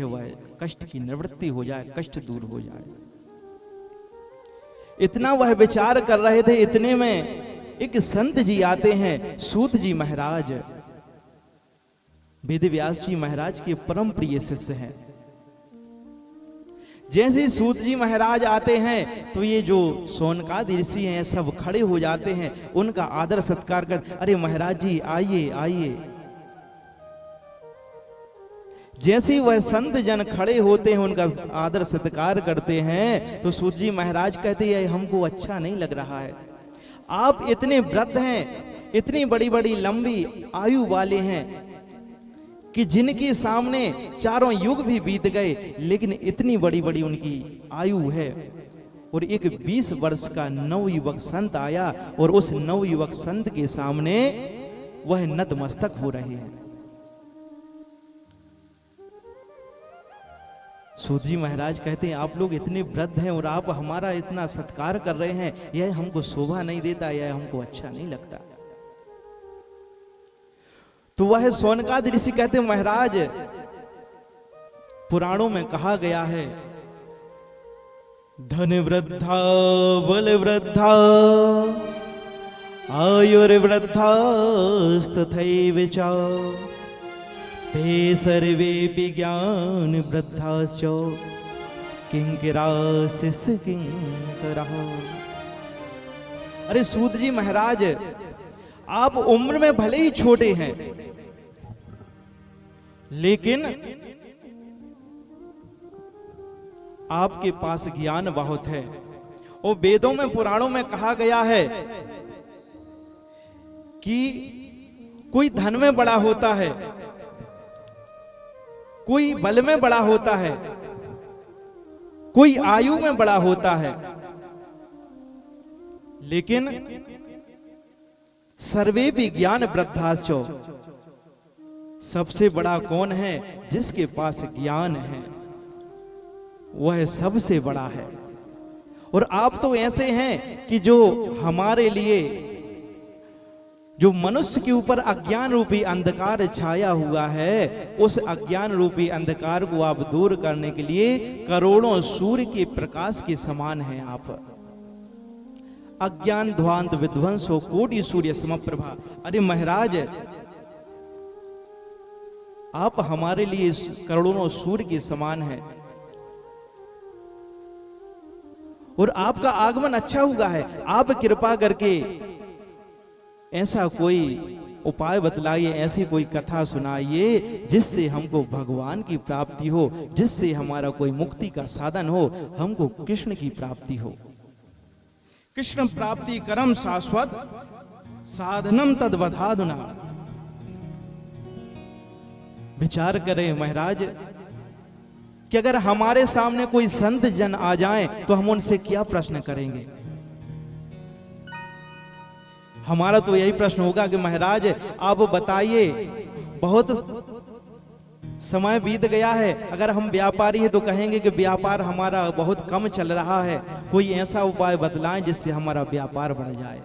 वह कष्ट की निवृत्ति हो जाए, कष्ट दूर हो जाए। इतना वह विचार कर रहे थे, इतने में एक संत जी आते हैं, सूत जी महाराज, वेद व्यास जी महाराज के परम प्रिय शिष्य हैं। जैसे सूत जी महाराज आते हैं तो ये जो सोनकादि ऋषि हैं सब खड़े हो जाते हैं, उनका आदर सत्कार कर, अरे महाराज जी आइए आइए। जैसे वह संत जन खड़े होते हैं, उनका आदर सत्कार करते हैं, तो सूत जी महाराज कहते हैं हमको अच्छा नहीं लग रहा है, आप इतने वृद्ध हैं, इतनी बड़ी बड़ी लंबी आयु वाले हैं कि जिनके सामने चारों युग भी बीत गए, लेकिन इतनी बड़ी बड़ी उनकी आयु है, और एक 20 वर्ष का नवयुवक संत आया और उस नवयुवक संत के सामने वह नतमस्तक हो रहे हैं। सूत जी महाराज कहते हैं आप लोग इतने वृद्ध हैं और आप हमारा इतना सत्कार कर रहे हैं, यह हमको शोभा नहीं देता, यह हमको अच्छा नहीं लगता। तो वह सोनकादि ऋषि कहते हैं महाराज, पुराणों में कहा गया है धन वृद्धा बल वृद्धा आयुर्वृद्धा तथैव च ते सर्वे विज्ञान वृद्धाश्च किंकरा शिष्य किंकरा। अरे सूत जी महाराज, आप उम्र में भले ही छोटे हैं, लेकिन आपके पास ज्ञान बहुत है। और वेदों में पुराणों में कहा गया है कि कोई धन में बड़ा होता है, कोई बल में बड़ा होता है, कोई आयु में बड़ा होता है, लेकिन सर्वे विज्ञान वृद्धाश्च, सबसे बड़ा कौन है? जिसके पास ज्ञान है वह सबसे बड़ा है। और आप तो ऐसे हैं कि जो हमारे लिए, जो मनुष्य के ऊपर अज्ञान रूपी अंधकार छाया हुआ है, उस अज्ञान रूपी अंधकार को आप दूर करने के लिए करोड़ों सूर्य के प्रकाश के समान हैं आप। अज्ञान ध्वांत विध्वंसो कोटि सूर्य समप्रभा। अरे महाराज, आप हमारे लिए करोड़ों सूर्य के समान हैं, और आपका आगमन अच्छा हुआ है। आप कृपा करके ऐसा कोई उपाय बतलाइए, ऐसी कोई कथा सुनाइए जिससे हमको भगवान की प्राप्ति हो, जिससे हमारा कोई मुक्ति का साधन हो, हमको कृष्ण की प्राप्ति हो। कृष्ण प्राप्ति करम शाश्वत साधनम तद्वधाधुना। विचार करें महाराज कि अगर हमारे सामने कोई संत जन आ जाएं तो हम उनसे क्या प्रश्न करेंगे? हमारा तो यही प्रश्न होगा कि महाराज आप बताइए, बहुत समय बीत गया है, अगर हम व्यापारी हैं तो कहेंगे कि व्यापार हमारा बहुत कम चल रहा है, कोई ऐसा उपाय बतलाएं जिससे हमारा व्यापार बढ़ जाए।